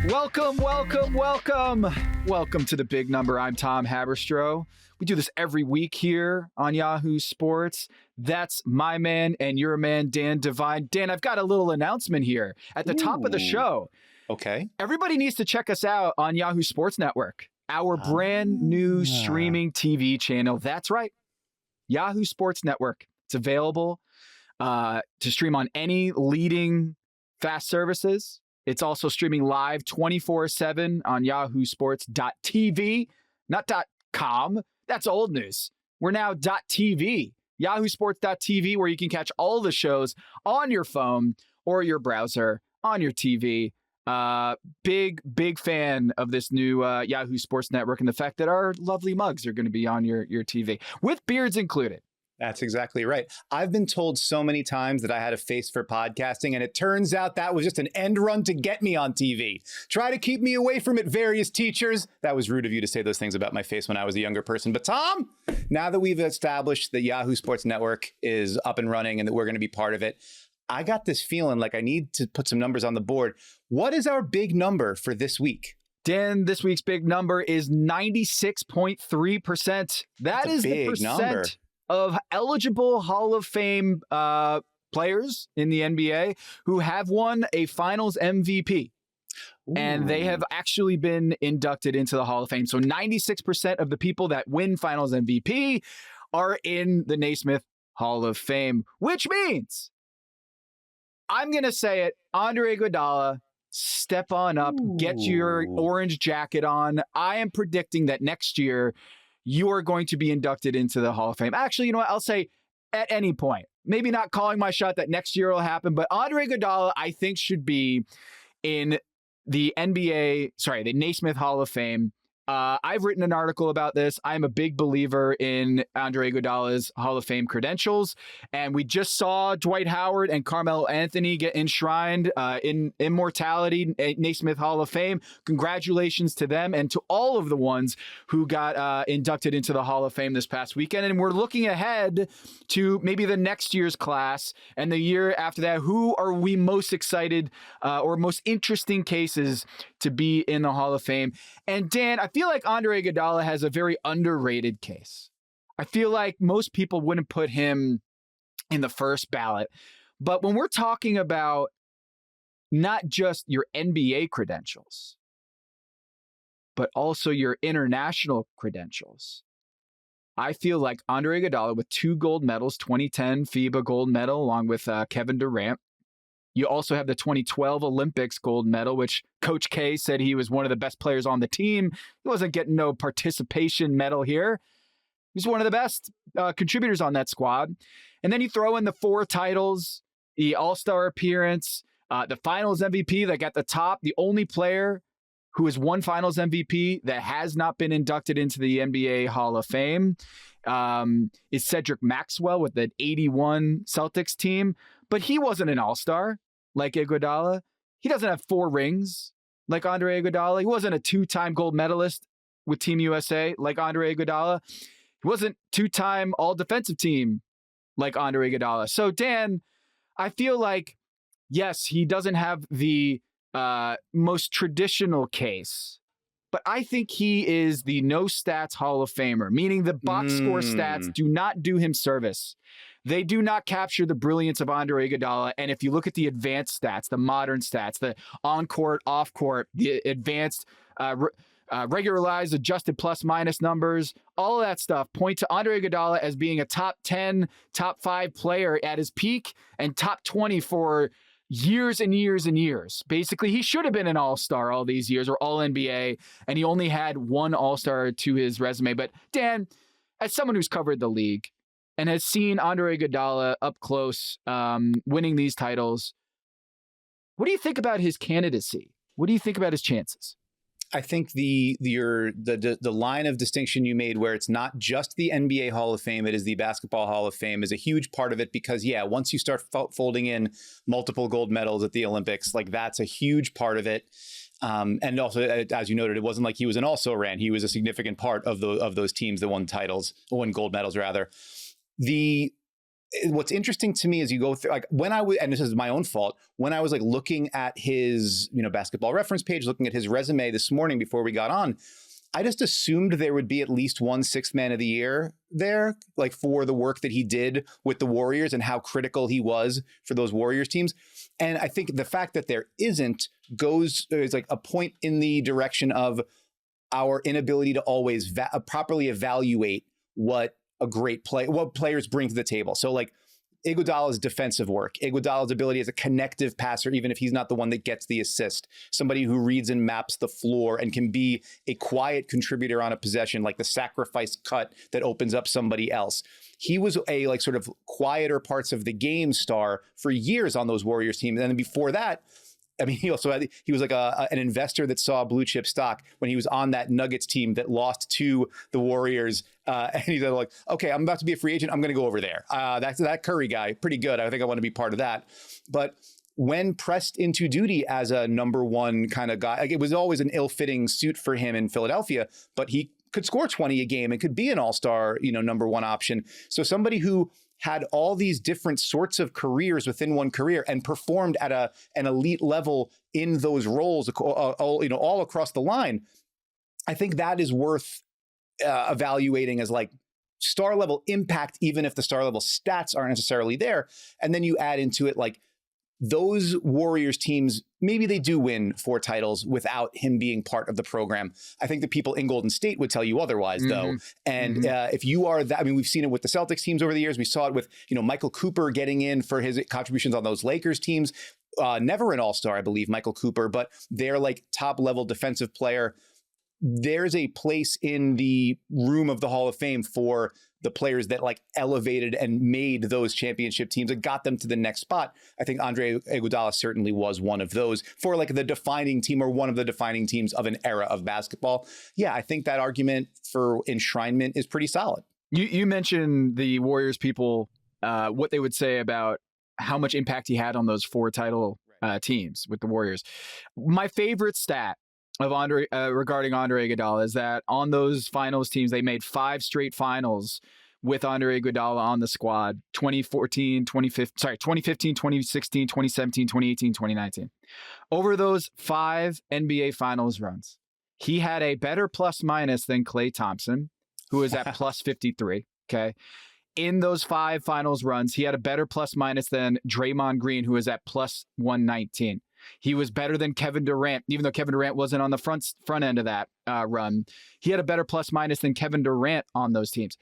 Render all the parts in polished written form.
Welcome to the Big Number. I'm Tom Haberstroh. We do this every week here on Yahoo Sports. That's my man and your man, Dan Devine. Dan, I've got a little announcement here at the top of the show. Okay. Everybody needs to check us out on Yahoo Sports Network, our brand new streaming TV channel. That's right, Yahoo Sports Network. It's available to stream on any leading fast services. It's also streaming live 24/7 on yahoosports.tv, not .com. That's old news. We're now .tv, yahoosports.tv, where you can catch all the shows on your phone or your browser on your TV. Big fan of this new Yahoo Sports Network and the fact that our lovely mugs are going to be on your TV, with beards included. That's exactly right. I've been told so many times that I had a face for podcasting, and it turns out that was just an end run to get me on TV. Try to keep me away from it, various teachers. That was rude of you to say those things about my face when I was a younger person. But Tom, now that we've established that Yahoo Sports Network is up and running and that we're going to be part of it, I got this feeling like I need to put some numbers on the board. What is our big number for this week? Dan, this week's big number is 96.3%. That is the percent number of eligible Hall of Fame players in the NBA who have won a Finals MVP. Ooh. And they have actually been inducted into the Hall of Fame. So 96% of the people that win Finals MVP are in the Naismith Hall of Fame, which means, I'm going to say it, Andre Iguodala, step on up, get your orange jacket on. I am predicting that next year, you are going to be inducted into the Hall of Fame. Actually, you know what? I'll say at any point. Maybe not calling my shot that next year will happen, but Andre Iguodala, I think, should be in the the Naismith Hall of Fame. I've written an article about this. I'm a big believer in Andre Iguodala's Hall of Fame credentials. And we just saw Dwight Howard and Carmelo Anthony get enshrined in immortality, Naismith Hall of Fame. Congratulations to them and to all of the ones who got inducted into the Hall of Fame this past weekend. And we're looking ahead to maybe the next year's class and the year after that. Who are we most excited or most interesting cases to be in the Hall of Fame? And Dan, I feel like Andre Iguodala has a very underrated case. I feel like most people wouldn't put him in the first ballot. But when we're talking about not just your NBA credentials, but also your international credentials, I feel like Andre Iguodala, with 2 gold medals, 2010 FIBA gold medal, along with Kevin Durant. You also have the 2012 Olympics gold medal, which Coach K said he was one of the best players on the team. He wasn't getting no participation medal here. He's one of the best contributors on that squad. And then you throw in the 4 titles, the All-Star appearance, the Finals MVP that got the top, the only player who has won Finals MVP that has not been inducted into the NBA Hall of Fame is Cedric Maxwell with the 81 Celtics team. But he wasn't an All-Star like Iguodala. He doesn't have 4 rings like Andre Iguodala. He wasn't a 2-time gold medalist with Team USA like Andre Iguodala. He wasn't 2-time all-defensive team like Andre Iguodala. So, Dan, I feel like, yes, he doesn't have the most traditional case, but I think he is the no stats Hall of Famer, meaning the box score stats do not do him service. They do not capture the brilliance of Andre Iguodala. And if you look at the advanced stats, the modern stats, the on-court, off-court, the advanced regularized, adjusted plus-minus numbers, all of that stuff point to Andre Iguodala as being a top 10, top 5 player at his peak and top 20 for years and years and years. Basically, he should have been an all-star all these years or all-NBA, and he only had 1 all-star to his resume. But Dan, as someone who's covered the league and has seen Andre Iguodala up close winning these titles, what do you think about his candidacy? What do you think about his chances? I think the line of distinction you made, where it's not just the NBA Hall of Fame, it is the Basketball Hall of Fame, is a huge part of it, because once you start folding in multiple gold medals at the Olympics, like, that's a huge part of it. And also, as you noted, it wasn't like he was an also-ran. He was a significant part of those teams that won gold medals rather. what's interesting to me is you go through, like, when I was, and this is my own fault, when I was like looking at his, basketball reference page, looking at his resume this morning before we got on, I just assumed there would be at least one Sixth Man of the Year there, like, for the work that he did with the Warriors and how critical he was for those Warriors teams. And I think the fact that there isn't is like a point in the direction of our inability to always properly evaluate what players bring to the table. So like Iguodala's defensive work, Iguodala's ability as a connective passer, even if he's not the one that gets the assist, somebody who reads and maps the floor and can be a quiet contributor on a possession, like the sacrifice cut that opens up somebody else. He was a like sort of quieter parts of the game star for years on those Warriors teams. And then before that, I mean, he was like an investor that saw blue chip stock when he was on that Nuggets team that lost to the Warriors. And he's like, okay, I'm about to be a free agent. I'm going to go over there. That's that Curry guy. Pretty good. I think I want to be part of that. But when pressed into duty as a number one kind of guy, like, it was always an ill-fitting suit for him in Philadelphia, but he could score 20 a game and could be an all-star, number one option. So somebody who had all these different sorts of careers within one career and performed at an elite level in those roles, all across the line. I think that is worth evaluating as like star level impact, even if the star level stats aren't necessarily there. And then you add into it like those Warriors teams, maybe they do win 4 titles without him being part of the program. I think the people in Golden State would tell you otherwise, though. And if you are that, I mean, we've seen it with the Celtics teams over the years. We saw it with, Michael Cooper getting in for his contributions on those Lakers teams. Never an all-star, I believe, Michael Cooper, but they're like top level defensive player. There's a place in the room of the Hall of Fame for the players that like elevated and made those championship teams and got them to the next spot. I think Andre Iguodala certainly was one of those for like the defining team or one of the defining teams of an era of basketball. Yeah, I think that argument for enshrinement is pretty solid. You mentioned the Warriors people, what they would say about how much impact he had on those 4 title teams with the Warriors. My favorite stat of regarding Andre Iguodala is that on those finals teams, they made 5 straight finals with Andre Iguodala on the squad, 2015, 2016, 2017, 2018, 2019. Over those 5 NBA finals runs, he had a better plus minus than Klay Thompson, who is at plus 53. Okay. In those 5 finals runs, he had a better plus minus than Draymond Green, who is at plus 119. He was better than Kevin Durant, even though Kevin Durant wasn't on the front end of that run. He had a better plus minus than Kevin Durant on those teams.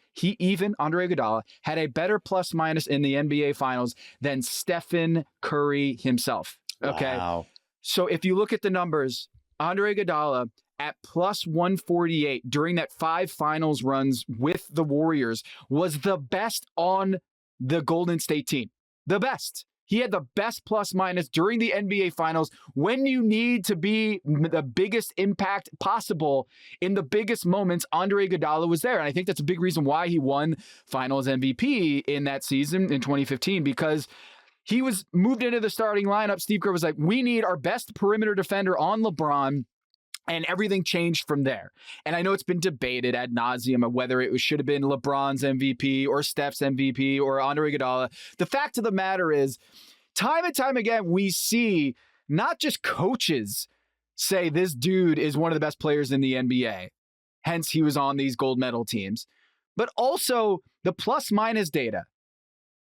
Andre Iguodala, had a better plus minus in the NBA Finals than Stephen Curry himself. Okay. Wow. So if you look at the numbers, Andre Iguodala at plus 148 during that 5 finals runs with the Warriors was the best on the Golden State team. The best. He had the best plus minus during the NBA Finals when you need to be the biggest impact possible in the biggest moments. Andre Iguodala was there. And I think that's a big reason why he won Finals MVP in that season in 2015, because he was moved into the starting lineup. Steve Kerr was like, we need our best perimeter defender on LeBron. And everything changed from there. And I know it's been debated ad nauseum of whether it should have been LeBron's MVP or Steph's MVP or Andre Iguodala. The fact of the matter is, time and time again, we see not just coaches say this dude is one of the best players in the NBA. Hence, he was on these gold medal teams. But also, the plus minus data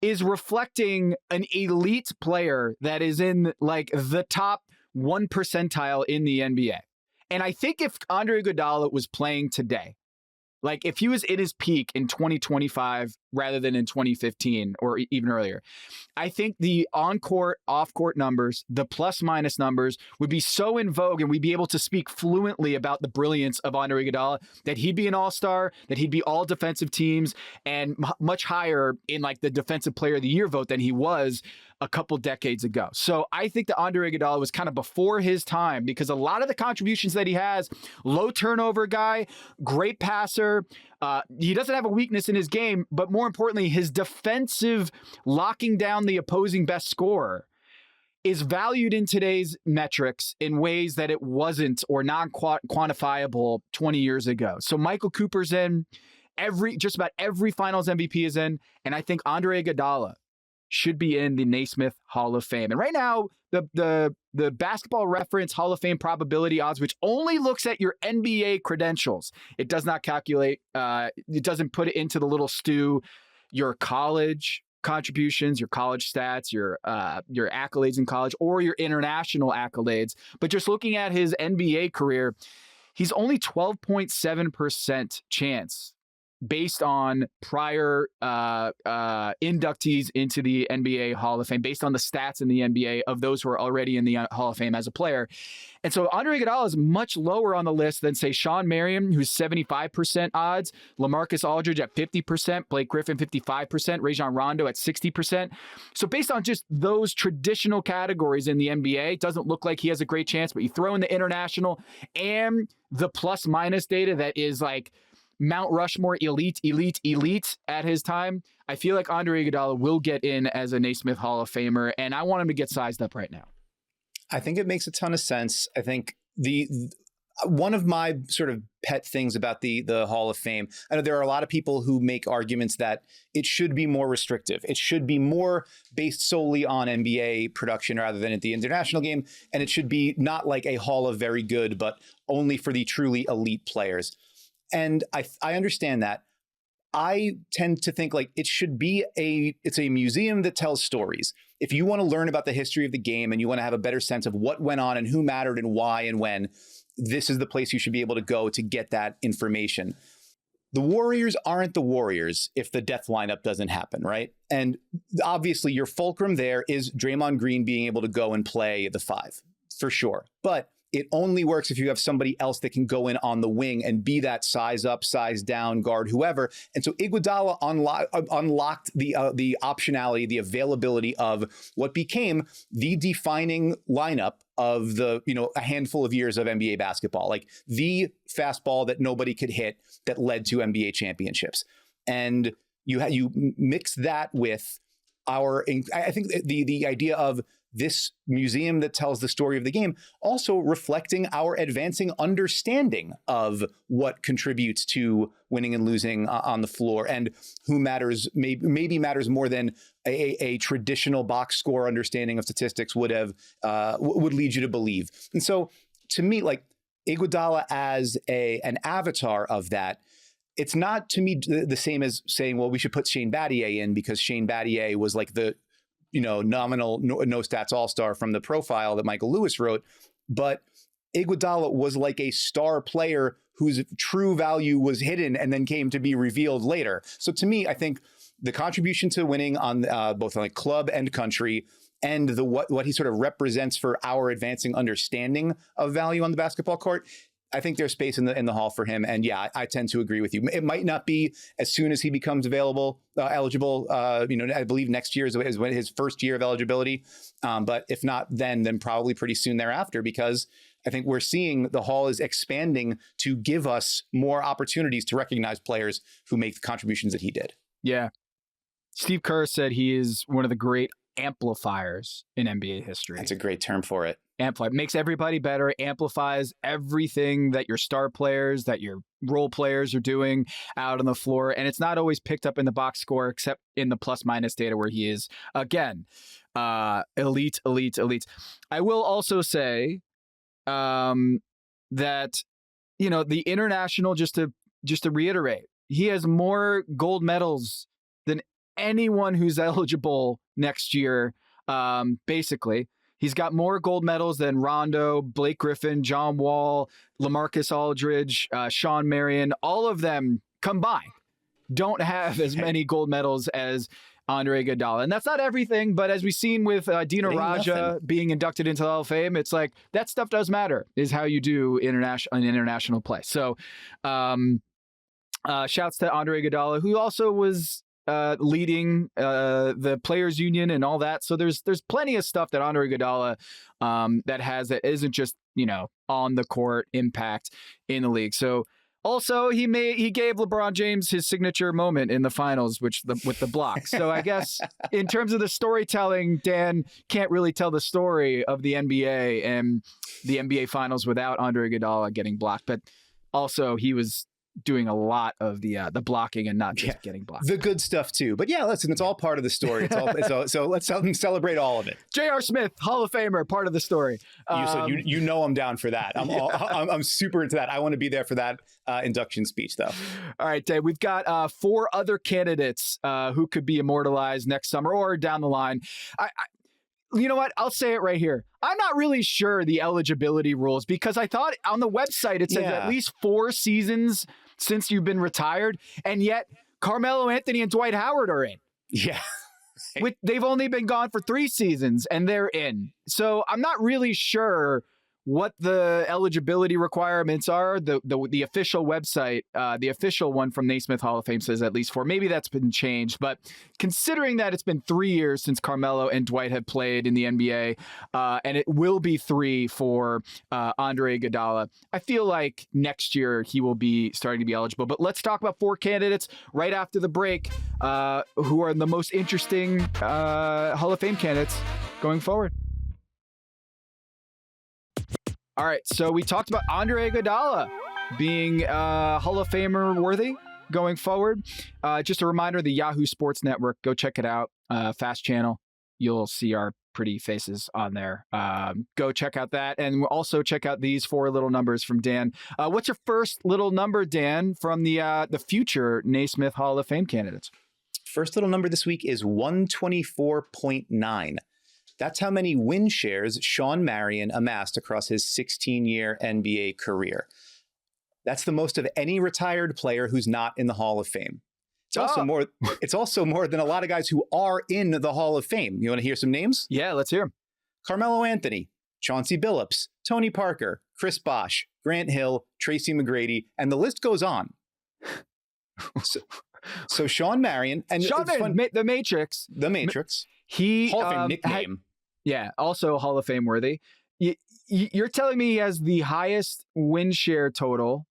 is reflecting an elite player that is in like the top 1 percentile in the NBA. And I think if Andre Iguodala was playing today, like if he was in his peak in 2025 rather than in 2015 or even earlier, I think the on-court, off-court numbers, the plus-minus numbers would be so in vogue, and we'd be able to speak fluently about the brilliance of Andre Iguodala that he'd be an all-star, that he'd be all defensive teams, and much higher in like the Defensive Player of the Year vote than he was a couple decades ago. So I think that Andre Iguodala was kind of before his time, because a lot of the contributions that he has, low turnover guy, great passer, he doesn't have a weakness in his game, but more importantly, his defensive locking down the opposing best scorer is valued in today's metrics in ways that it wasn't or non-quantifiable 20 years ago. So Michael Cooper's in, just about every Finals MVP is in, and I think Andre Iguodala should be in the Naismith Hall of Fame. And right now, the Basketball Reference Hall of Fame probability odds, which only looks at your NBA credentials, it does not calculate, it doesn't put it into the little stew, your college contributions, your college stats, your accolades in college, or your international accolades. But just looking at his NBA career, he's only 12.7% chance based on prior inductees into the NBA Hall of Fame, based on the stats in the NBA of those who are already in the Hall of Fame as a player. And so Andre Iguodala is much lower on the list than, say, Shawn Marion, who's 75% odds, LaMarcus Aldridge at 50%, Blake Griffin 55%, Rajon Rondo at 60%. So based on just those traditional categories in the NBA, it doesn't look like he has a great chance, but you throw in the international and the plus-minus data that is like Mount Rushmore elite at his time, I feel like Andre Iguodala will get in as a Naismith Hall of Famer, and I want him to get sized up right now. I think it makes a ton of sense. I think one of my sort of pet things about the Hall of Fame, I know there are a lot of people who make arguments that it should be more restrictive. It should be more based solely on NBA production rather than at the international game, and it should be not like a Hall of Very Good, but only for the truly elite players. And I understand that. I tend to think like it should be it's a museum that tells stories. If you want to learn about the history of the game and you want to have a better sense of what went on and who mattered and why and when, this is the place you should be able to go to get that information. The Warriors aren't the Warriors if the death lineup doesn't happen, right? And obviously your fulcrum there is Draymond Green being able to go and play the 5, for sure. But it only works if you have somebody else that can go in on the wing and be that size up, size down guard, whoever. And so Iguodala unlocked the optionality, the availability of what became the defining lineup of the, a handful of years of NBA basketball, like the fastball that nobody could hit that led to NBA championships. And you mix that with I think the idea of this museum that tells the story of the game, also reflecting our advancing understanding of what contributes to winning and losing on the floor and who matters, maybe matters more than a traditional box score understanding of statistics would lead you to believe. And so to me, like Iguodala as an avatar of that, it's not to me the same as saying, well, we should put Shane Battier in because Shane Battier was like the nominal no stats all-star from the profile that Michael Lewis wrote. But Iguodala was like a star player whose true value was hidden and then came to be revealed later. So to me, I think the contribution to winning on both on like club and country and what he sort of represents for our advancing understanding of value on the basketball court, I think there's space in the hall for him. And yeah, I tend to agree with you. It might not be as soon as he becomes eligible. I believe next year is his first year of eligibility. But if not then probably pretty soon thereafter, because I think we're seeing the hall is expanding to give us more opportunities to recognize players who make the contributions that he did. Yeah. Steve Kerr said he is one of the great amplifiers in NBA history. That's a great term for it. Amplify makes everybody better, amplifies everything that your star players, that your role players are doing out on the floor. And it's not always picked up in the box score, except in the plus minus data where he is, again, elite. I will also say that, the international, just to reiterate, he has more gold medals than anyone who's eligible next year, basically. He's got more gold medals than Rondo, Blake Griffin, John Wall, LaMarcus Aldridge, Shawn Marion. All of them combined don't have as many gold medals as Andre Iguodala. And that's not everything, but as we've seen with Dina Raja being inducted into the Hall of Fame, it's like that stuff does matter, is how you do international play. So shouts to Andre Iguodala, who also was leading the players union and all that. So there's plenty of stuff that Andre Iguodala that isn't just, on the court impact in the league. So also he gave LeBron James his signature moment in the finals, with the block. So I guess in terms of the storytelling, Dan can't really tell the story of the NBA and the NBA finals without Andre Iguodala getting blocked. But also he was doing a lot of the blocking and not just getting blocked. The good stuff too. But yeah, listen, it's all part of the story. So let's celebrate all of it. J.R. Smith, Hall of Famer, part of the story. You know I'm down for that. I'm super into that. I want to be there for that induction speech, though. All right, Dave, we've got 4 other candidates who could be immortalized next summer or down the line. You know what? I'll say it right here. I'm not really sure the eligibility rules because I thought on the website it says at least 4 seasons since you've been retired, and yet Carmelo Anthony and Dwight Howard are in. Yeah. They've only been gone for 3 seasons, and they're in. So I'm not really sure what the eligibility requirements are. The official website, the official one from Naismith Hall of Fame says at least 4. Maybe that's been changed, but considering that it's been 3 years since Carmelo and Dwight have played in the NBA, and it will be 3 for Andre Iguodala, I feel like next year he will be starting to be eligible. But let's talk about 4 candidates right after the break, who are the most interesting Hall of Fame candidates going forward. All right, so we talked about Andre Iguodala being Hall of Famer worthy going forward. Just a reminder, the Yahoo Sports Network, go check it out. Fast channel. You'll see our pretty faces on there. Go check out that. And we'll also check out these 4 little numbers from Dan. What's your first little number, Dan, from the future Naismith Hall of Fame candidates? First little number this week is 124.9. That's how many win shares Shawn Marion amassed across his 16-year NBA career. That's the most of any retired player who's not in the Hall of Fame. It's also more than a lot of guys who are in the Hall of Fame. You want to hear some names? Yeah, let's hear them. Carmelo Anthony, Chauncey Billups, Tony Parker, Chris Bosh, Grant Hill, Tracy McGrady, and the list goes on. So Shawn Marion, and Shawn Marion, the Matrix. The Matrix. He Hall of Fame nickname. Also Hall of Fame worthy. You're telling me he has the highest win share total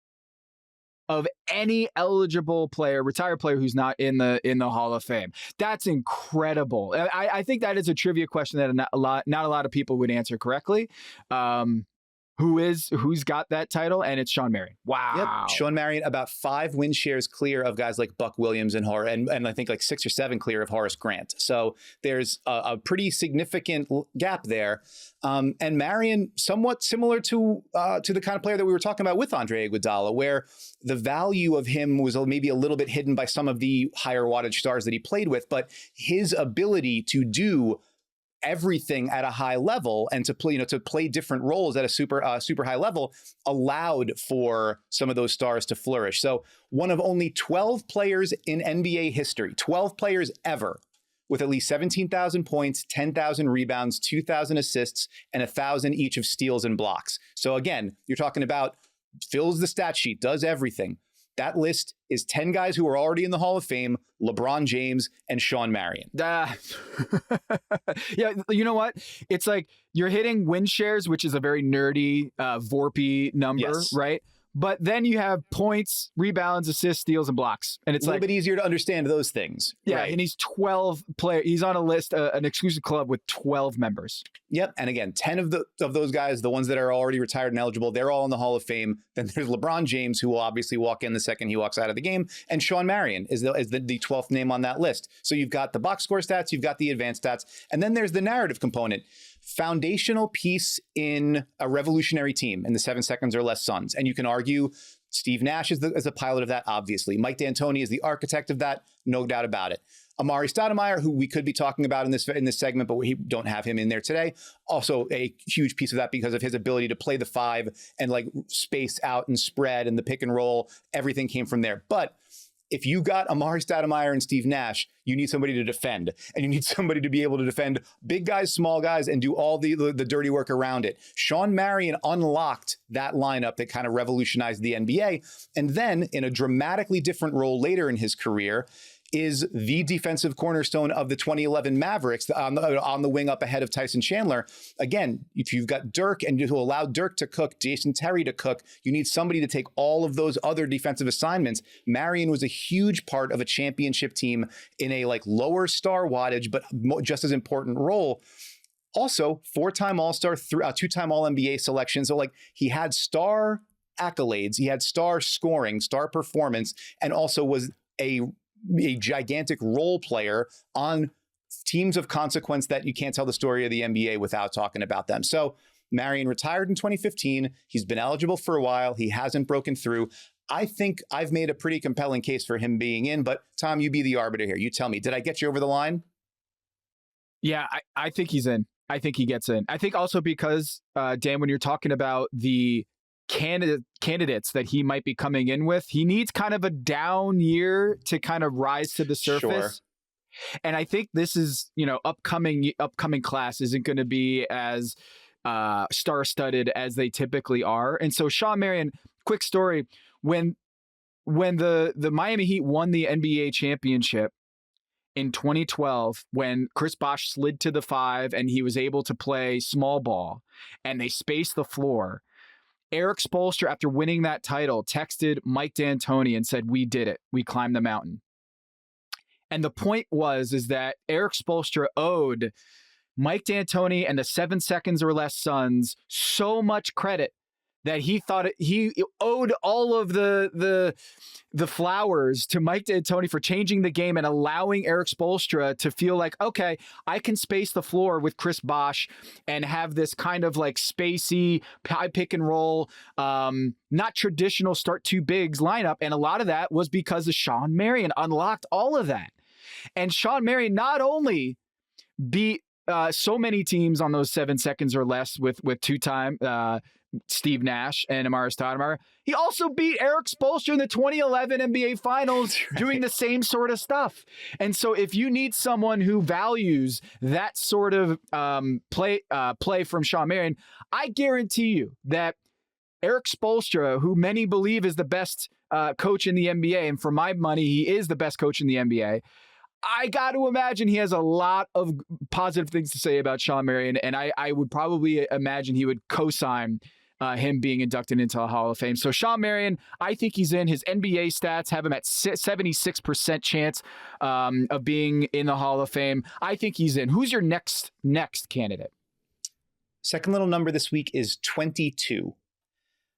of any eligible player, retired player who's not in the Hall of Fame. That's incredible. I think that is a trivia question that not a lot of people would answer correctly. Who's got that title? And it's Shawn Marion. Wow. Yep. Shawn Marion about 5 win shares clear of guys like Buck Williams and I think like 6 or 7 clear of Horace Grant. So there's a pretty significant gap there. And Marion, somewhat similar to the kind of player that we were talking about with Andre Iguodala, where the value of him was maybe a little bit hidden by some of the higher wattage stars that he played with, but his ability to do everything at a high level and to play different roles at a super high level allowed for some of those stars to flourish. So one of only 12 players in NBA history, 12 players ever, with at least 17,000 points, 10,000 rebounds, 2,000 assists, and 1,000 each of steals and blocks. So again, you're talking about fills the stat sheet, does everything. That list is 10 guys who are already in the Hall of Fame, LeBron James and Shawn Marion. Yeah, you know what? It's like you're hitting win shares, which is a very nerdy, Vorpy number, right? But then you have points, rebounds, assists, steals, and blocks. And it's a little bit easier to understand those things. Yeah, right? And he's 12 players. He's on a list, an exclusive club with 12 members. Yep. And again, 10 of those guys, the ones that are already retired and eligible, they're all in the Hall of Fame. Then there's LeBron James, who will obviously walk in the second he walks out of the game. And Shawn Marion is the 12th name on that list. So you've got the box score stats, you've got the advanced stats, and then there's the narrative component. Foundational piece in a revolutionary team in the 7 seconds or less Suns. And you can argue Steve Nash is the pilot of that, obviously. Mike D'Antoni is the architect of that, no doubt about it. Amari Stoudemire, who we could be talking about in this segment, but we don't have him in there today. Also a huge piece of that because of his ability to play the 5 and like space out and spread and the pick and roll. Everything came from there. But if you got Amari Stoudemire and Steve Nash, you need somebody to defend. And you need somebody to be able to defend big guys, small guys, and do all the dirty work around it. Shawn Marion unlocked that lineup that kind of revolutionized the NBA. And then in a dramatically different role later in his career, is the defensive cornerstone of the 2011 Mavericks on the wing up ahead of Tyson Chandler. Again, if you've got Dirk and to allow Dirk to cook, Jason Terry to cook, you need somebody to take all of those other defensive assignments. Marion was a huge part of a championship team in a lower star wattage, but just as important role. Also, 4-time All-Star, 2-time All-NBA selection. So he had star accolades. He had star scoring, star performance, and also was a gigantic role player on teams of consequence that you can't tell the story of the NBA without talking about them. So Marion retired in 2015. He's been eligible for a while. He hasn't broken through. I think I've made a pretty compelling case for him being in, but Tom, you be the arbiter here. You tell me, did I get you over the line? Yeah, I think he's in. I think he gets in. I think also because, Dan, when you're talking about the candidates that he might be coming in with, he needs kind of a down year to kind of rise to the surface. Sure. And I think this is, upcoming class isn't going to be as star-studded as they typically are. And so Shawn Marion, quick story, when the Miami Heat won the NBA championship in 2012, when Chris Bosh slid to the 5 and he was able to play small ball and they spaced the floor, Eric Spoelstra, after winning that title, texted Mike D'Antoni and said, "We did it. We climbed the mountain." And the point is that Eric Spoelstra owed Mike D'Antoni and the 7 seconds or less Suns so much credit that he thought he owed all of the flowers to Mike D'Antoni for changing the game and allowing Eric Spoelstra to feel like, okay, I can space the floor with Chris Bosh and have this kind of like spacey high pick and roll, not traditional start two bigs lineup. And a lot of that was because of Shawn Marion unlocked all of that. And Shawn Marion not only beat so many teams on those 7 seconds or less with two-time Steve Nash and Amar'e Stoudemire, he also beat Eric Spoelstra in the 2011 NBA Finals doing the same sort of stuff. And so if you need someone who values that sort of play from Shawn Marion, I guarantee you that Eric Spoelstra, who many believe is the best coach in the NBA, and for my money, he is the best coach in the NBA, I got to imagine he has a lot of positive things to say about Shawn Marion, and I would probably imagine he would co-sign him being inducted into the Hall of Fame. So Shawn Marion, I think he's in. His NBA stats have him at 76% chance of being in the Hall of Fame. I think he's in. Who's your next candidate? Second little number this week is 22.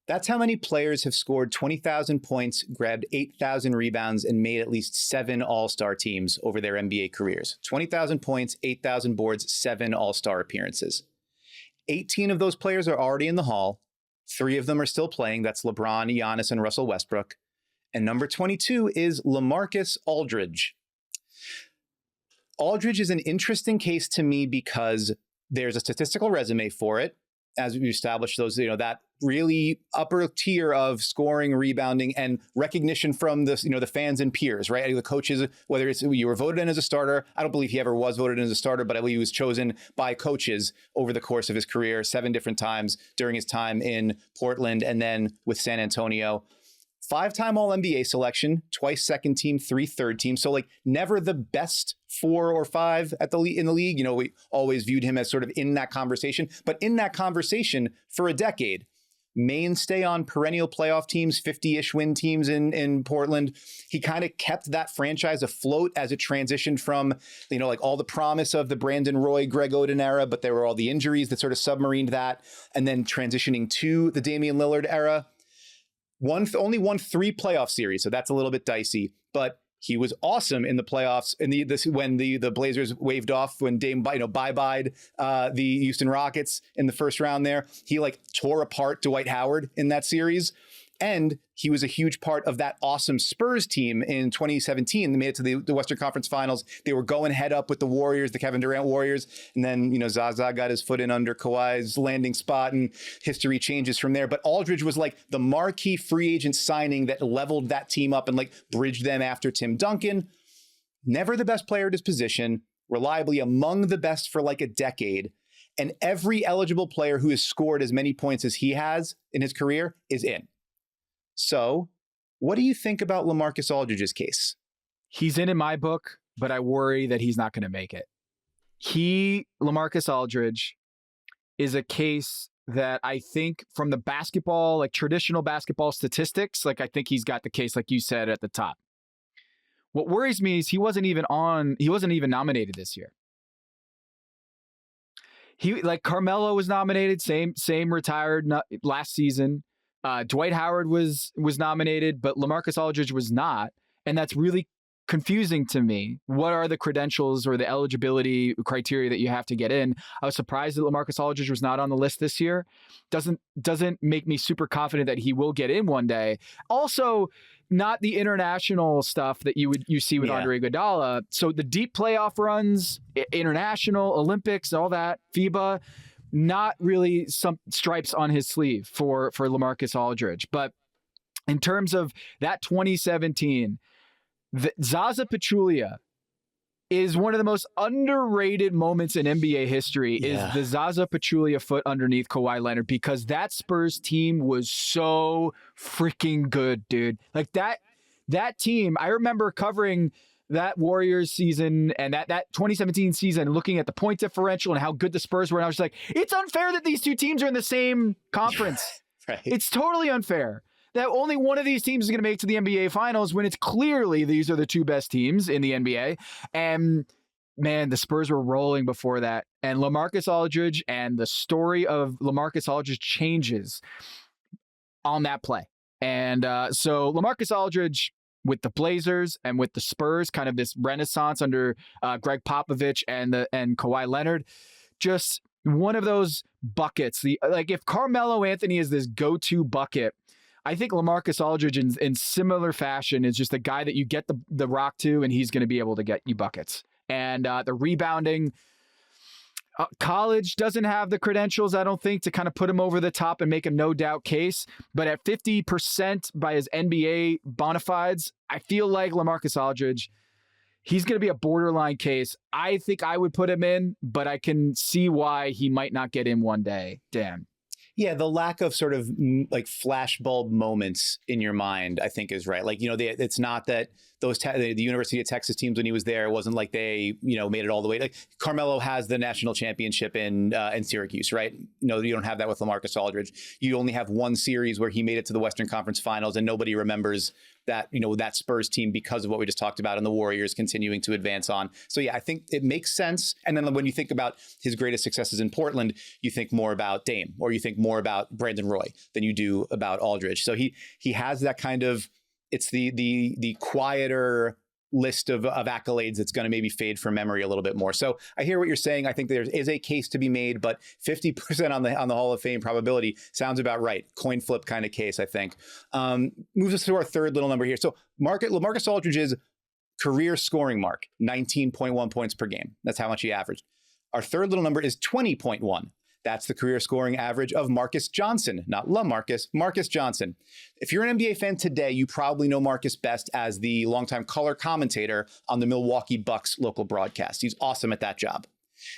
That's how many players have scored 20,000 points, grabbed 8,000 rebounds, and made at least 7 All-Star teams over their NBA careers. 20,000 points, 8,000 boards, 7 All-Star appearances. 18 of those players are already in the Hall. 3 of them are still playing. That's LeBron, Giannis, and Russell Westbrook. And number 22 is LaMarcus Aldridge. Aldridge is an interesting case to me because there's a statistical resume for it. As we established those, that really upper tier of scoring, rebounding, and recognition from the fans and peers, right? The coaches, whether it's you were voted in as a starter. I don't believe he ever was voted in as a starter, but I believe he was chosen by coaches over the course of his career 7 different times during his time in Portland and then with San Antonio. 5-time All-NBA selection, twice second team, 3 third team. So never the best 4 or 5 in the league. We always viewed him as sort of in that conversation, but in that conversation for a decade. Mainstay on perennial playoff teams, 50-ish win teams in Portland. He kind of kept that franchise afloat as it transitioned from, all the promise of the Brandon Roy, Greg Oden era, but there were all the injuries that sort of submarined that, and then transitioning to the Damian Lillard era. Only won 3 playoff series, so that's a little bit dicey. But he was awesome in the playoffs when the Blazers waved off when Dame bye-byed the Houston Rockets in the first round there. He tore apart Dwight Howard in that series. And he was a huge part of that awesome Spurs team in 2017. They made it to the Western Conference Finals. They were going head up with the Warriors, the Kevin Durant Warriors. And then, Zaza got his foot in under Kawhi's landing spot and history changes from there. But Aldridge was the marquee free agent signing that leveled that team up and bridged them after Tim Duncan. Never the best player at his position, reliably among the best for a decade. And every eligible player who has scored as many points as he has in his career is in. So, what do you think about LaMarcus Aldridge's case? He's in my book, but I worry that he's not going to make it. LaMarcus Aldridge, is a case that I think from the basketball, traditional basketball statistics, I think he's got the case, like you said, at the top. What worries me is he wasn't even nominated this year. Carmelo was nominated, same retired last season. Dwight Howard was nominated, but LaMarcus Aldridge was not. And that's really confusing to me. What are the credentials or the eligibility criteria that you have to get in? I was surprised that LaMarcus Aldridge was not on the list this year. Doesn't make me super confident that he will get in one day. Also, not the international stuff that you see with Andre Iguodala. So the deep playoff runs, international, Olympics, all that, FIBA, not really some stripes on his sleeve for LaMarcus Aldridge. But in terms of that 2017, Zaza Pachulia is one of the most underrated moments in NBA history is the Zaza Pachulia foot underneath Kawhi Leonard, because that Spurs team was so freaking good, dude. Like that team, I remember covering that Warriors season and that 2017 season, looking at the point differential and how good the Spurs were. And I was just like, it's unfair that these two teams are in the same conference. Right. It's totally unfair that only one of these teams is going to make it to the NBA Finals when it's clearly these are the two best teams in the NBA. And man, the Spurs were rolling before that. And LaMarcus Aldridge and the story of LaMarcus Aldridge changes on that play. And so LaMarcus Aldridge with the Blazers and with the Spurs, kind of this renaissance under Greg Popovich and Kawhi Leonard, just one of those buckets. Like if Carmelo Anthony is this go-to bucket, I think LaMarcus Aldridge in similar fashion is just a guy that you get the rock to, and he's going to be able to get you buckets. And the rebounding, college doesn't have the credentials, I don't think, to kind of put him over the top and make a no-doubt case. But at 50% by his NBA bona fides, I feel like LaMarcus Aldridge, he's going to be a borderline case. I think I would put him in, but I can see why he might not get in one day. Dan. Yeah, the lack of sort of like flashbulb moments in your mind, I think, is right. Like, it's not that the University of Texas teams when he was there, it wasn't like they, made it all the way. Like Carmelo has the national championship in Syracuse, right? You don't have that with LaMarcus Aldridge. You only have one series where he made it to the Western Conference Finals, and nobody remembers that, that Spurs team because of what we just talked about and the Warriors continuing to advance on. So yeah, I think it makes sense. And then when you think about his greatest successes in Portland, you think more about Dame, or you think more about Brandon Roy than you do about Aldridge. So he has that kind of, it's the quieter list of accolades that's going to maybe fade from memory a little bit more. So I hear what you're saying. I think there is a case to be made, but 50% on the Hall of Fame probability sounds about right. Coin flip kind of case, I think. Moves us to our third little number here. So LaMarcus Aldridge's career scoring mark, 19.1 points per game. That's how much he averaged. Our third little number is 20.1. That's the career scoring average of Marques Johnson, not LaMarcus, Marques Johnson. If you're an NBA fan today, you probably know Marques best as the longtime color commentator on the Milwaukee Bucks local broadcast. He's awesome at that job.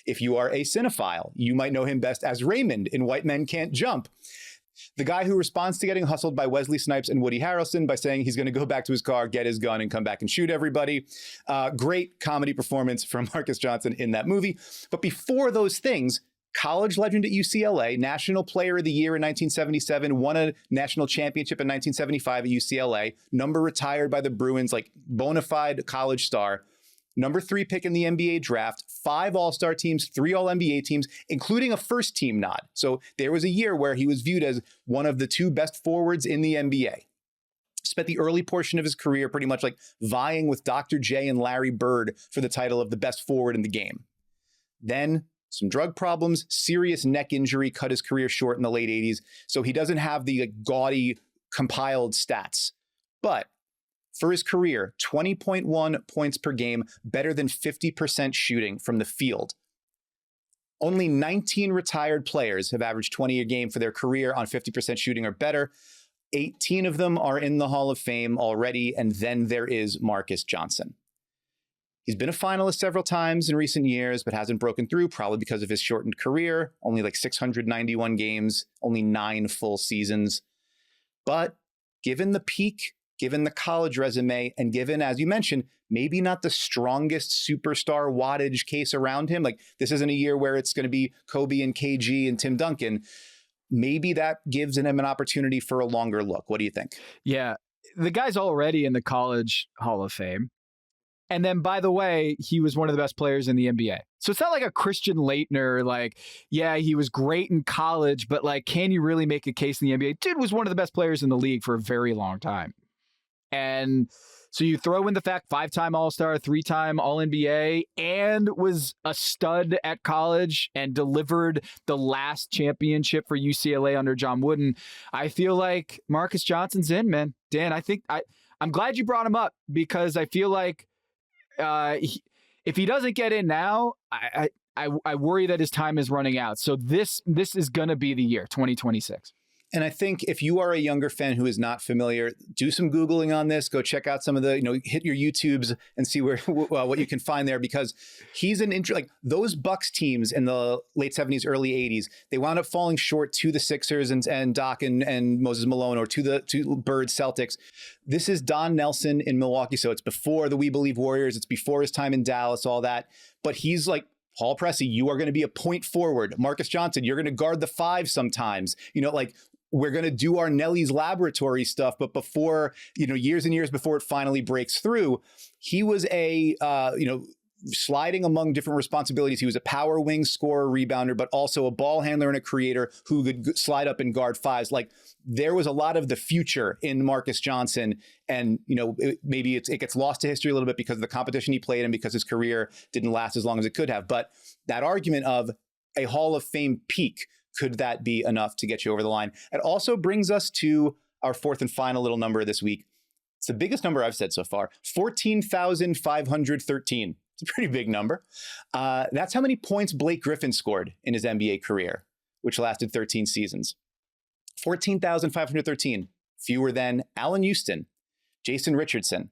If you are a cinephile, you might know him best as Raymond in White Men Can't Jump. The guy who responds to getting hustled by Wesley Snipes and Woody Harrelson by saying he's going to go back to his car, get his gun, and come back and shoot everybody. Great comedy performance from Marques Johnson in that movie. But before those things, college legend at UCLA, National Player of the Year in 1977, won a national championship in 1975 at UCLA, number retired by the Bruins, like bona fide college star, number 3 pick in the NBA draft, 5 All-Star teams, 3 All-NBA teams, including a first team nod. So there was a year where he was viewed as one of the 2 best forwards in the NBA. Spent the early portion of his career pretty much like vying with Dr. J and Larry Bird for the title of the best forward in the game. Then some drug problems, serious neck injury cut his career short in the late 80s. So he doesn't have the gaudy compiled stats. But for his career, 20.1 points per game, better than 50% shooting from the field. Only 19 retired players have averaged 20 a game for their career on 50% shooting or better. 18 of them are in the Hall of Fame already. And then there is Marques Johnson. He's been a finalist several times in recent years, but hasn't broken through, probably because of his shortened career. Only like 691 games, only 9 full seasons. But given the peak, given the college resume, and given, as you mentioned, maybe not the strongest superstar wattage case around him, like this isn't a year where it's going to be Kobe and KG and Tim Duncan, maybe that gives him an opportunity for a longer look. What do you think? Yeah, the guy's already in the College Hall of Fame. And then, by the way, he was one of the best players in the NBA. So it's not like a Christian Laettner, like, yeah, he was great in college, but like, can you really make a case in the NBA? Dude was one of the best players in the league for a very long time. And so you throw in the fact 5-time All-Star, 3-time All-NBA, and was a stud at college and delivered the last championship for UCLA under John Wooden. I feel like Marques Johnson's in, man. Dan, I'm glad you brought him up because I feel like if he doesn't get in now, I worry that his time is running out. So this is going to be the year, 2026. And I think if you are a younger fan who is not familiar, do some Googling on this. Go check out some of the, hit your YouTubes and see what you can find there, because he's like those Bucks teams in the late 70s, early 80s, they wound up falling short to the Sixers and Doc and Moses Malone, or to Bird Celtics. This is Don Nelson in Milwaukee. So it's before the We Believe Warriors. It's before his time in Dallas, all that. But he's like, Paul Pressey, you are going to be a point forward. Marques Johnson, you're going to guard the 5 sometimes. We're going to do our Nelly's laboratory stuff. But before, years and years before it finally breaks through, he was sliding among different responsibilities. He was a power wing scorer, rebounder, but also a ball handler and a creator who could slide up and guard 5s. Like, there was a lot of the future in Marques Johnson. And, maybe it gets lost to history a little bit because of the competition he played and because his career didn't last as long as it could have. But that argument of a Hall of Fame peak, could that be enough to get you over the line? It also brings us to our fourth and final little number this week. It's the biggest number I've said so far, 14,513. It's a pretty big number. That's how many points Blake Griffin scored in his NBA career, which lasted 13 seasons. 14,513, fewer than Allen Houston, Jason Richardson,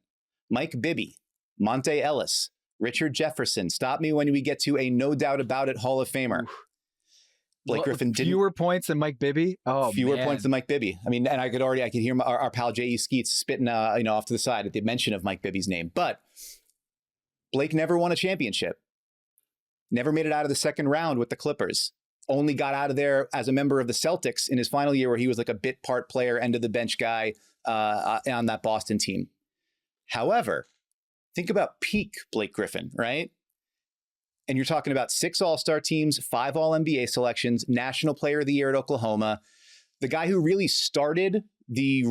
Mike Bibby, Monte Ellis, Richard Jefferson. Stop me when we get to a no doubt about it Hall of Famer. Blake Griffin didn't. Fewer points than Mike Bibby? Oh, fewer points than Mike Bibby. I mean, and I could hear our pal J.E. Skeets spitting, off to the side at the mention of Mike Bibby's name. But Blake never won a championship. Never made it out of the second round with the Clippers. Only got out of there as a member of the Celtics in his final year, where he was like a bit part player, end of the bench guy on that Boston team. However, think about peak Blake Griffin, right? And you're talking about 6 All-Star teams, 5 All-NBA selections, National Player of the Year at Oklahoma. The guy who really started the,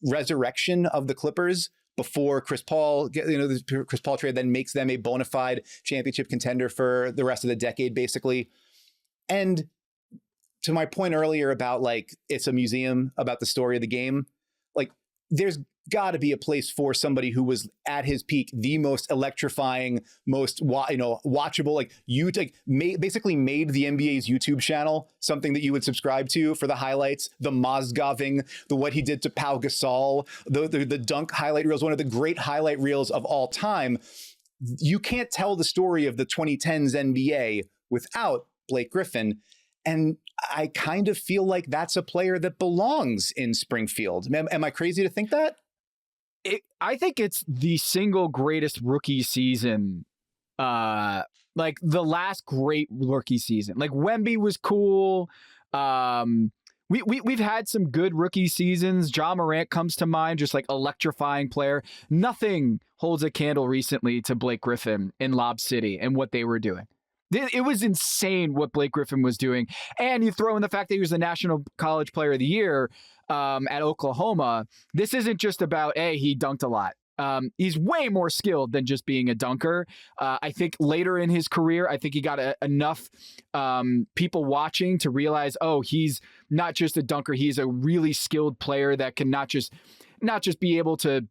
resurrection of the Clippers before Chris Paul, the Chris Paul trade then makes them a bona fide championship contender for the rest of the decade, basically. And to my point earlier about like, it's a museum about the story of the game, like there's got to be a place for somebody who was at his peak, the most electrifying, most watchable. Like basically made the NBA's YouTube channel something that you would subscribe to for the highlights, the Mozgoving, the what he did to Pau Gasol, the dunk highlight reels, one of the great highlight reels of all time. You can't tell the story of the 2010s NBA without Blake Griffin. And I kind of feel like that's a player that belongs in Springfield. Am I crazy to think that? I think it's the single greatest rookie season, like the last great rookie season. Like Wemby was cool. We've had some good rookie seasons. John Morant comes to mind, just like electrifying player. Nothing holds a candle recently to Blake Griffin in Lob City and what they were doing. It was insane what Blake Griffin was doing. And you throw in the fact that he was the National College Player of the Year at Oklahoma. This isn't just about, he dunked a lot. He's way more skilled than just being a dunker. I think later in his career, I think he got enough people watching to realize, he's not just a dunker. He's a really skilled player that can not just be able to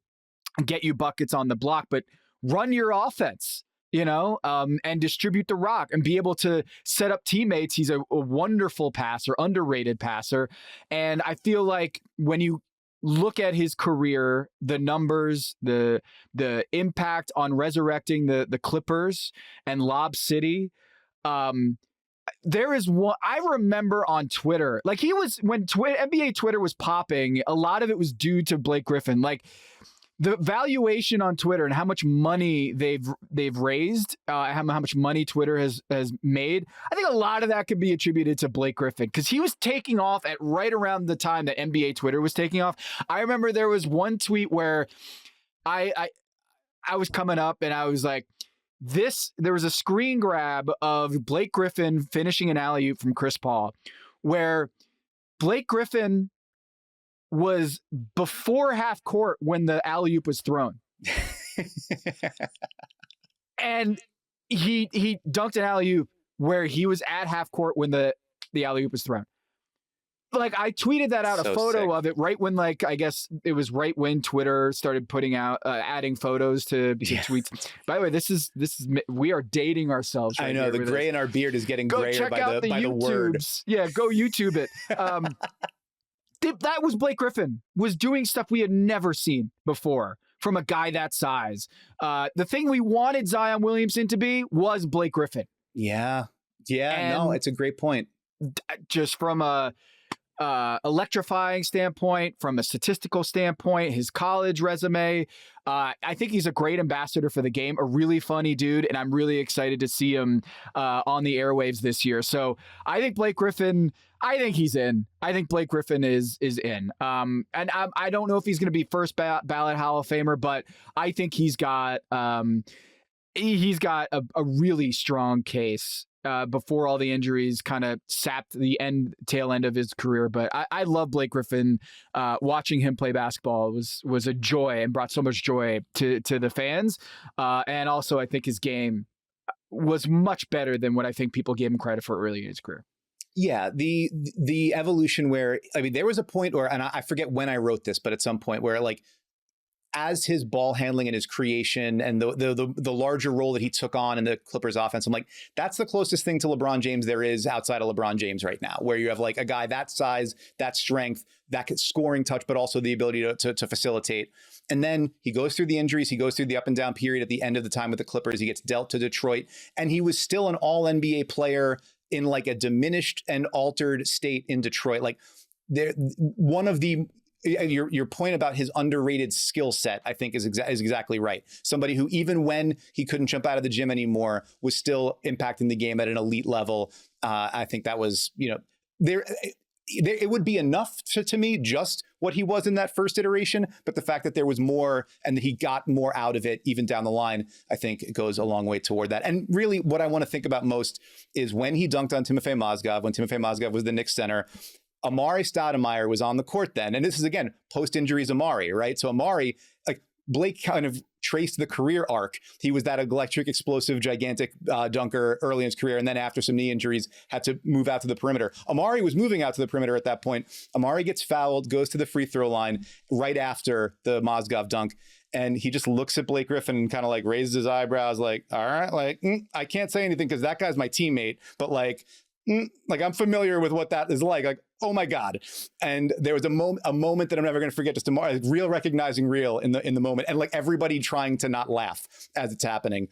get you buckets on the block, but run your offense. And distribute the rock and be able to set up teammates. He's a wonderful passer, underrated passer. And I feel like when you look at his career, the numbers, the impact on resurrecting the Clippers and Lob City, there is one I remember on Twitter, like when NBA Twitter was popping, a lot of it was due to Blake Griffin. Like, the valuation on Twitter and how much money they've raised, how much money Twitter has made, I think a lot of that could be attributed to Blake Griffin, because he was taking off at right around the time that NBA Twitter was taking off. I remember there was one tweet where I I was coming up and I was like, there was a screen grab of Blake Griffin finishing an alley-oop from Chris Paul, where Blake Griffin was before half court when the alley-oop was thrown. And he dunked an alley-oop where he was at half court when the alley-oop was thrown. Like, I tweeted that out, a photo of it right when, like, I guess it was right when Twitter started putting out, adding photos to tweets. By the way, we are dating ourselves. Right, I know the gray in our beard is getting grayer by the word. Yeah, go YouTube it. That was Blake Griffin was doing stuff we had never seen before from a guy that size. The thing we wanted Zion Williamson to be was Blake Griffin. Yeah. No, it's a great point. Just from a electrifying standpoint, from a statistical standpoint, his college resume, I think he's a great ambassador for the game, a really funny dude, and I'm really excited to see him on the airwaves this year. So I think Blake Griffin, I think he's in. I think Blake Griffin is in. And I don't know if he's going to be first ballot Hall of Famer, but I think he's got a really strong case before all the injuries kind of sapped the tail end of his career. But I love Blake Griffin. Watching him play basketball was a joy and brought so much joy to the fans. And also, I think his game was much better than what I think people gave him credit for early in his career. Yeah, the evolution where, I mean, there was a point where, and I forget when I wrote this, but at some point where, like, as his ball handling and his creation and the larger role that he took on in the Clippers offense, I'm like, that's the closest thing to LeBron James there is outside of LeBron James right now, where you have like a guy that size, that strength, that scoring touch, but also the ability to facilitate. And then he goes through the injuries. He goes through the up and down period at the end of the time with the Clippers. He gets dealt to Detroit, and he was still an all NBA player in like a diminished and altered state in Detroit. Like, one of the, your point about his underrated skill set, I think is exactly right. Somebody who, even when he couldn't jump out of the gym anymore, was still impacting the game at an elite level. I think that was, it would be enough to me, just what he was in that first iteration. But the fact that there was more and that he got more out of it, even down the line, I think it goes a long way toward that. And really what I want to think about most is when he dunked on Timofey Mozgov, when Timofey Mozgov was the Knicks center. Amari Stoudemire was on the court then. And this is, again, post-injuries Amari, right? So Amari, like, Blake kind of traced the career arc. He was that electric, explosive, gigantic dunker early in his career. And then after some knee injuries, had to move out to the perimeter. Amari was moving out to the perimeter at that point. Amari gets fouled, goes to the free throw line right after the Mozgov dunk. And he just looks at Blake Griffin and kind of like raises his eyebrows like, all right, like, I can't say anything because that guy's my teammate. But like I'm familiar with what that is like, oh my God. And there was a moment that I'm never going to forget, just tomorrow, real recognizing real in the moment. And like everybody trying to not laugh as it's happening.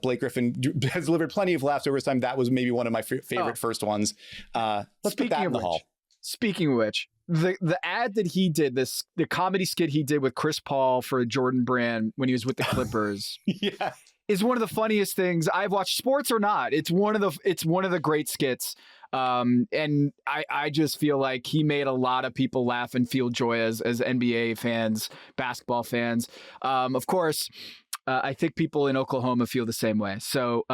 Blake Griffin has delivered plenty of laughs over his time. That was maybe one of my favorite first ones. Let's put that in the hall. Speaking of which, the ad that he did, the comedy skit he did with Chris Paul for Jordan Brand when he was with the Clippers. Yeah. Is one of the funniest things I've watched, sports or not. It's one of the great skits. And I just feel like he made a lot of people laugh and feel joy as NBA fans, basketball fans. Of course, I think people in Oklahoma feel the same way. So,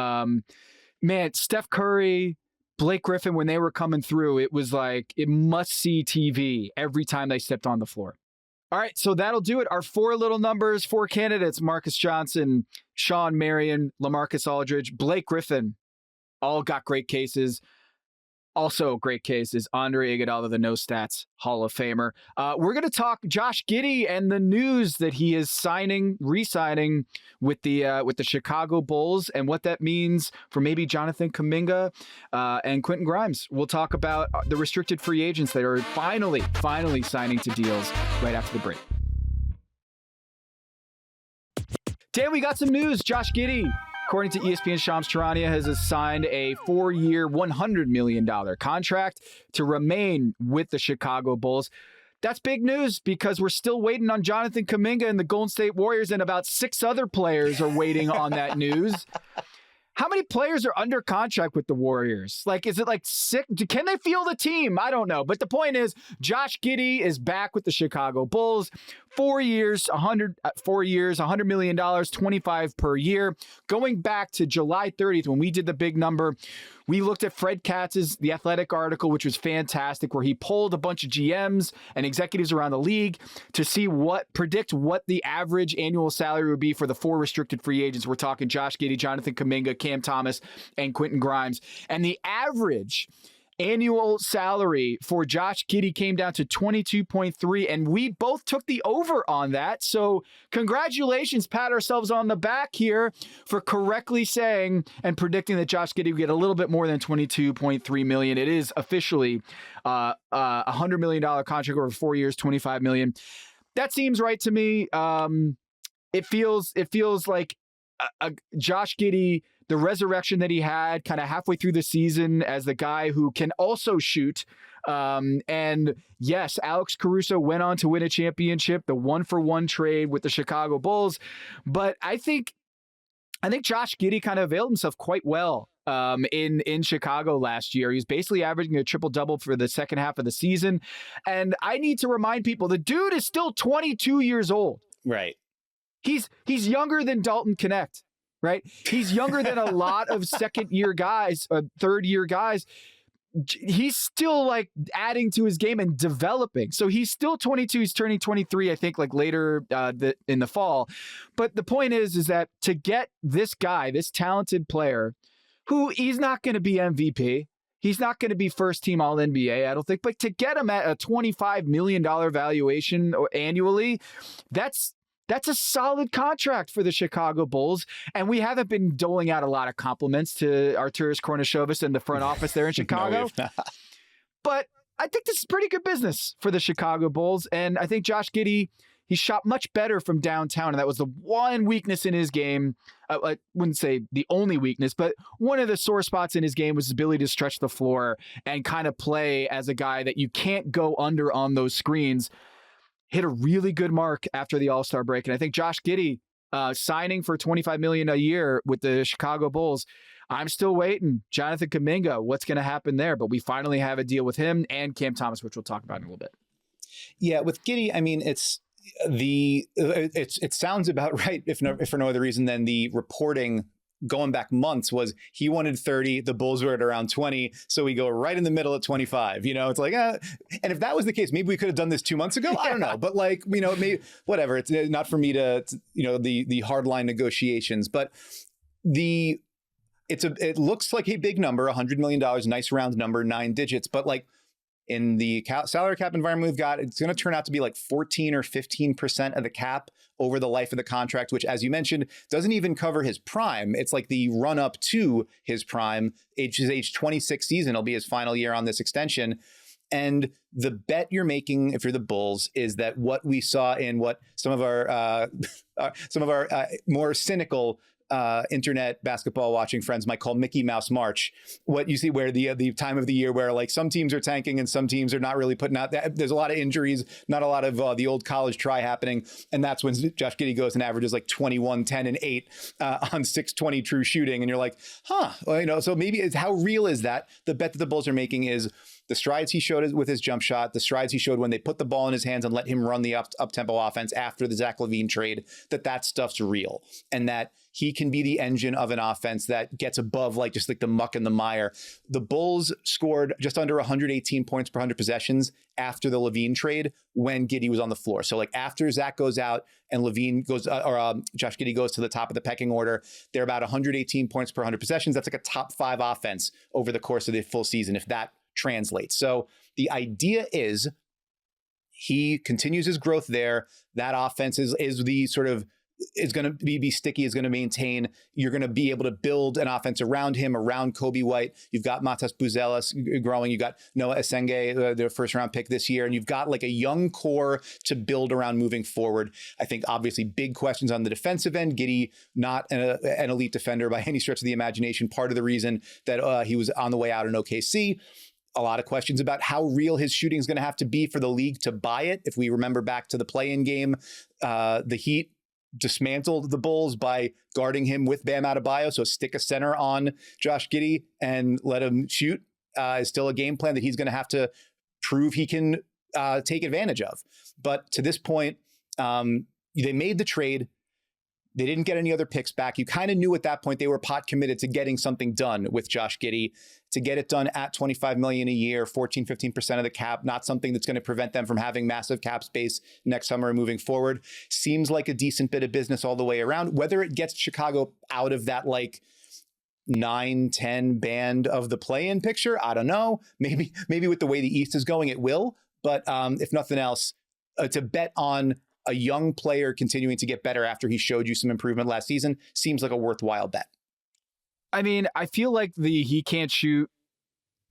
man, Steph Curry, Blake Griffin, when they were coming through, it was like it must-see TV every time they stepped on the floor. All right, so that'll do it. Our 4 little numbers, 4 candidates: Marques Johnson, Shawn Marion, LaMarcus Aldridge, Blake Griffin, all got great cases. Also great cases, Andre Iguodala, the No Stats Hall of Famer. We're going to talk Josh Giddey and the news that he is re-signing with the Chicago Bulls, and what that means for maybe Jonathan Kuminga and Quentin Grimes. We'll talk about the restricted free agents that are finally signing to deals right after the break. Dan, we got some news. Josh Giddey, according to ESPN's Shams Charania, has signed a 4-year, $100 million contract to remain with the Chicago Bulls. That's big news because we're still waiting on Jonathan Kuminga and the Golden State Warriors, and about 6 other players are waiting on that news. How many players are under contract with the Warriors? Like, is it like 6? Can they field a team? I don't know. But the point is, Josh Giddey is back with the Chicago Bulls. 4 years, $100 million, 25 per year. Going back to July 30th, when we did the big number, we looked at Fred Katz's The Athletic article, which was fantastic, where he polled a bunch of GMs and executives around the league to predict what the average annual salary would be for the 4 restricted free agents. We're talking Josh Giddey, Jonathan Kuminga, Cam Thomas, and Quentin Grimes. And the average annual salary for Josh Giddey came down to 22.3, and we both took the over on that. So congratulations, pat ourselves on the back here for correctly saying and predicting that Josh Giddey would get a little bit more than 22.3 million. It is officially a $100 million contract over 4 years, 25 million. That seems right to me. It feels like a Josh Giddey, the resurrection that he had kind of halfway through the season as the guy who can also shoot. And yes, Alex Caruso went on to win a championship, the 1-for-1 trade with the Chicago Bulls. But I think Josh Giddey kind of availed himself quite well in Chicago last year. He was basically averaging a triple-double for the second half of the season. And I need to remind people, the dude is still 22 years old. Right. He's younger than Dalton Knecht. Right? He's younger than a lot of second-year guys, third-year guys. He's still like adding to his game and developing. So he's still 22. He's turning 23, I think, like later in the fall. But the point is that to get this guy, this talented player, who he's not going to be MVP, he's not going to be first-team All-NBA, I don't think. But to get him at a $25 million valuation annually, that's a solid contract for the Chicago Bulls, and we haven't been doling out a lot of compliments to Arturas Kornišovas and the front office there in Chicago. No, but I think this is pretty good business for the Chicago Bulls, and I think Josh Giddey, he shot much better from downtown, and that was the one weakness in his game. I wouldn't say the only weakness, but one of the sore spots in his game was his ability to stretch the floor and kind of play as a guy that you can't go under on those screens. Hit a really good mark after the All-Star break. And I think Josh Giddey signing for $25 million a year with the Chicago Bulls, I'm still waiting. Jonathan Kuminga, what's going to happen there? But we finally have a deal with him and Cam Thomas, which we'll talk about in a little bit. Yeah, with Giddey, I mean, it sounds about right, if for no other reason than the reporting going back months was he wanted 30, the Bulls were at around 20, so we go right in the middle at 25. It's like, and if that was the case, maybe we could have done this 2 months ago. I don't know, but maybe whatever. It's not for me to the hardline negotiations, but it looks like a big number, $100 million, nice round number, 9 digits, but like in the salary cap environment we've got, it's going to turn out to be like 14 or 15% of the cap over the life of the contract, which, as you mentioned, doesn't even cover his prime. It's like the run up to his prime. His age 26 season will be his final year on this extension. And the bet you're making, if you're the Bulls, is that what we saw in what some of our more cynical internet basketball watching friends might call Mickey Mouse March, what you see where the time of the year where like some teams are tanking and some teams are not really putting out that. There's a lot of injuries, not a lot of the old college try happening. And that's when Josh Giddey goes and averages like 21, 10 and 8 on 620 true shooting. And you're like, well, so maybe how real is that? The bet that the Bulls are making is the strides he showed with his jump shot, the strides he showed when they put the ball in his hands and let him run the up-tempo offense after the Zach LaVine trade, that stuff's real. And that he can be the engine of an offense that gets above just the muck and the mire. The Bulls scored just under 118 points per 100 possessions after the LaVine trade when Giddey was on the floor. So after Zach goes out and LaVine goes, Josh Giddey goes to the top of the pecking order, they're about 118 points per 100 possessions. That's like a top 5 offense over the course of the full season, if that translates. So the idea is he continues his growth there. That offense is the sort of is going to be sticky, is going to maintain. You're going to be able to build an offense around him, around Kobe White. You've got Matas Buzelis growing. You got Noah Esenge, their first round pick this year. And you've got like a young core to build around moving forward. I think obviously big questions on the defensive end. Giddey, not an elite defender by any stretch of the imagination. Part of the reason that he was on the way out in OKC. A lot of questions about how real his shooting is going to have to be for the league to buy it. If we remember back to the play-in game, the Heat dismantled the Bulls by guarding him with Bam Adebayo. So stick a center on Josh Giddey and let him shoot is still a game plan that he's going to have to prove he can take advantage of. But to this point, They made the trade. They didn't get any other picks back. You kind of knew at that point they were pot committed to getting something done with Josh Giddey, to get it done at $25 million a year, 14, 15% of the cap, not something that's going to prevent them from having massive cap space next summer and moving forward. Seems like a decent bit of business all the way around. Whether it gets Chicago out of that like 9-10 band of the play-in picture, I don't know. Maybe with the way the East is going, it will. But if nothing else, to bet on a young player continuing to get better after he showed you some improvement last season seems like a worthwhile bet. I mean, I feel like the he can't shoot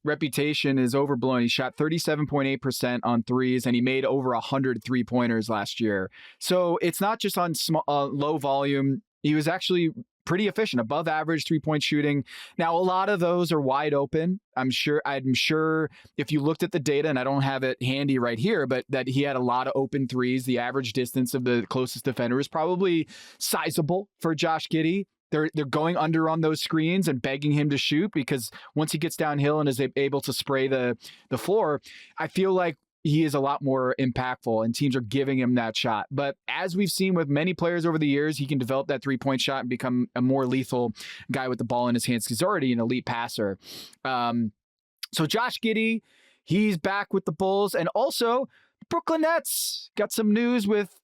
reputation is overblown. He shot 37.8% on threes, and he made over 100 3-pointers last year. So it's not just on low volume. He was actually pretty efficient, above average 3-point shooting. Now, a lot of those are wide open. I'm sure if you looked at the data, and I don't have it handy right here, but that he had a lot of open threes. The average distance of the closest defender is probably sizable for Josh Giddey. They're going under on those screens and begging him to shoot, because once he gets downhill and is able to spray the floor, I feel like he is a lot more impactful and teams are giving him that shot. But as we've seen with many players over the years, he can develop that 3-point shot and become a more lethal guy with the ball in his hands, because he's already an elite passer. So Josh Giddey, he's back with the Bulls. And also, Brooklyn Nets got some news with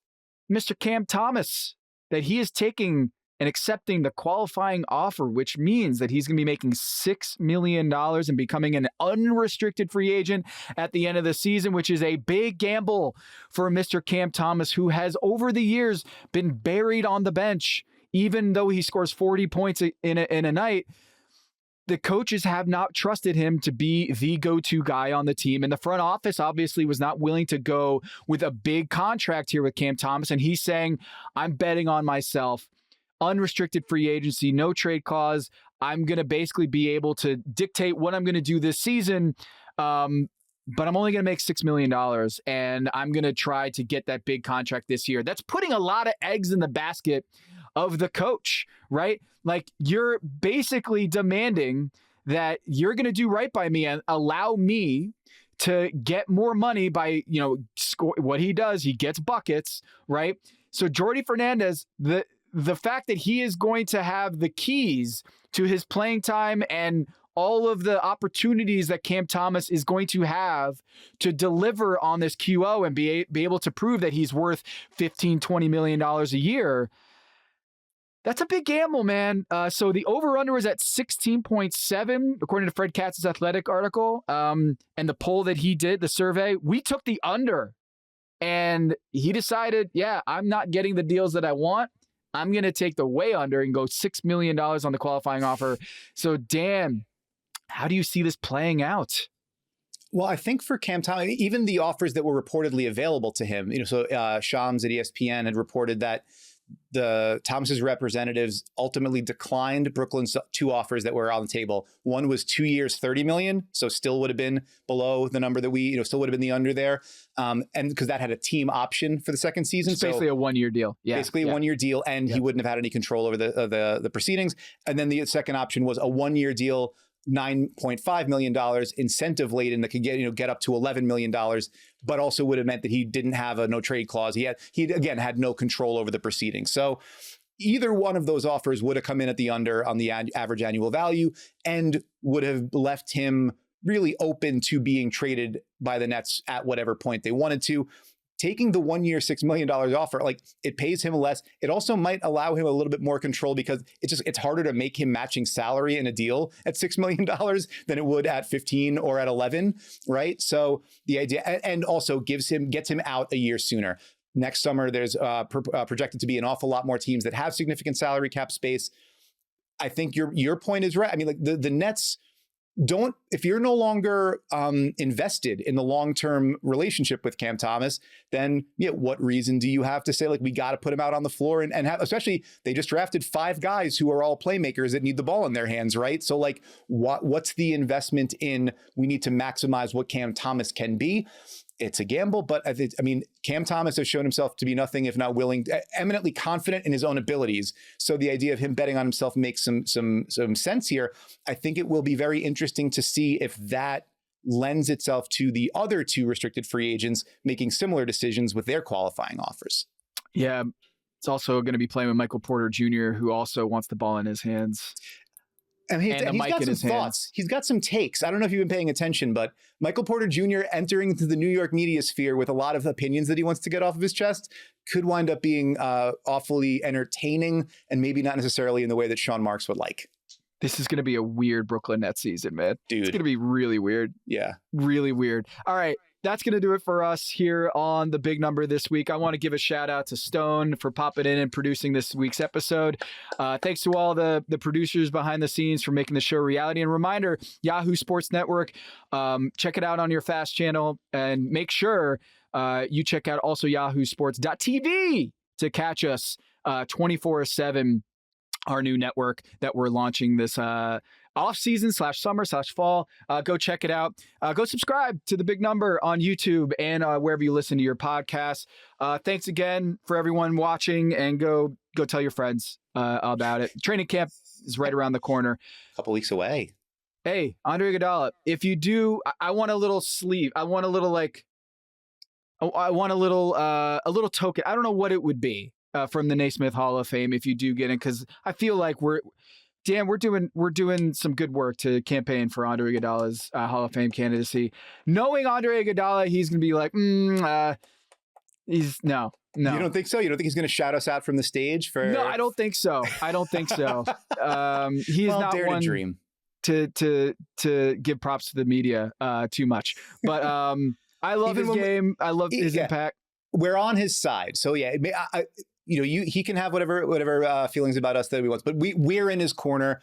Mr. Cam Thomas that he is taking and accepting the qualifying offer, which means that he's going to be making $6 million and becoming an unrestricted free agent at the end of the season, which is a big gamble for Mr. Cam Thomas, who has over the years been buried on the bench. Even though he scores 40 points in a night, the coaches have not trusted him to be the go-to guy on the team. And the front office obviously was not willing to go with a big contract here with Cam Thomas. And he's saying, I'm betting on myself. Unrestricted free agency, no trade clause. I'm going to basically be able to dictate what I'm going to do this season, but I'm only going to make $6 million, and I'm going to try to get that big contract this year. That's putting a lot of eggs in the basket of the coach, right? Like, you're basically demanding that you're going to do right by me and allow me to get more money by, score. What he does, he gets buckets, right? So Jordi Fernandez, the fact that he is going to have the keys to his playing time and all of the opportunities that Cam Thomas is going to have to deliver on this QO and be able to prove that he's worth $15-20 million a year, that's a big gamble, man. So the over-under is at 16.7, according to Fred Katz's Athletic article. And the poll that he did, the survey, we took the under. And he decided, I'm not getting the deals that I want. I'm going to take the way under and go $6 million on the qualifying offer. So, Dan, how do you see this playing out? Well, I think for Cam Thomas, even the offers that were reportedly available to him, Shams at ESPN had reported that the Thomas's representatives ultimately declined Brooklyn's 2 offers that were on the table. One was 2 years, $30 million. So still would have been below the number that we, still would have been the under there. And because that had a team option for the second season. It's basically a 1-year deal. Yeah. Basically a 1-year deal. And he wouldn't have had any control over the proceedings. And then the second option was a 1-year deal, $9.5 million incentive laden that could get up to $11 million, but also would have meant that he didn't have a no trade clause. He again had no control over the proceedings. So either one of those offers would have come in at the under on the average annual value and would have left him really open to being traded by the Nets at whatever point they wanted to. Taking the 1-year, $6 million offer, it pays him less. It also might allow him a little bit more control because it's harder to make him matching salary in a deal at $6 million than it would at 15 or at 11, right? So the idea, and also gets him out a year sooner. Next summer, there's projected to be an awful lot more teams that have significant salary cap space. I think your point is right. I mean, the Nets don't, if you're no longer invested in the long-term relationship with Cam Thomas, then what reason do you have to say, we got to put him out on the floor and have, especially they just drafted 5 guys who are all playmakers that need the ball in their hands, right? So what's the investment in, we need to maximize what Cam Thomas can be? It's a gamble, but Cam Thomas has shown himself to be nothing if not willing, eminently confident in his own abilities. So the idea of him betting on himself makes some sense here. I think it will be very interesting to see if that lends itself to the other 2 restricted free agents making similar decisions with their qualifying offers. Yeah. It's also going to be playing with Michael Porter Jr., who also wants the ball in his hands. And he's got some thoughts. He's got some takes. I don't know if you've been paying attention, but Michael Porter Jr. entering into the New York media sphere with a lot of opinions that he wants to get off of his chest could wind up being awfully entertaining and maybe not necessarily in the way that Sean Marks would like. This is going to be a weird Brooklyn Nets season, man. Dude. It's going to be really weird. Yeah. Really weird. All right. That's going to do it for us here on The Big Number this week. I want to give a shout out to Stone for popping in and producing this week's episode. Thanks to all the producers behind the scenes for making the show a reality. And reminder, Yahoo Sports Network, check it out on your FAST channel, and make sure you check out also yahoosports.tv to catch us 24/7, our new network that we're launching this off-season /summer/fall. Go check it out. Go subscribe to The Big Number on YouTube and wherever you listen to your podcasts. Thanks again for everyone watching, and go tell your friends about it. Training camp is right around the corner. A couple weeks away. Hey, Andre Iguodala, if you do, I want a little sleeve. I want a little a little token. I don't know what it would be from the Naismith Hall of Fame if you do get it, because I feel like we're doing some good work to campaign for Andre Iguodala's Hall of Fame candidacy. Knowing Andre Iguodala, he's going to be like, no. You don't think so? You don't think he's going to shout us out from the stage for? No, I don't think so. He is not dare one to dream. To give props to the media too much, but I love his game. I love his impact. We're on his side, so yeah. He can have whatever feelings about us that he wants, but we're in his corner.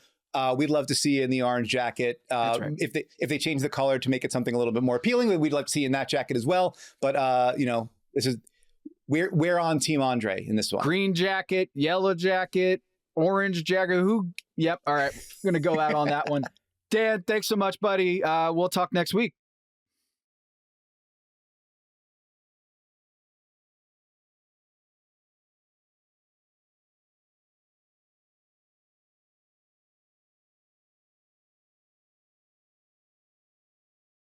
We'd love to see you in the orange jacket. That's right. If they change the color to make it something a little bit more appealing, we'd like to see you in that jacket as well. But we're on Team Andre in this one. Green jacket, yellow jacket, orange jacket. Yep. All right. I'm gonna go out on that one. Dan, thanks so much, buddy. We'll talk next week.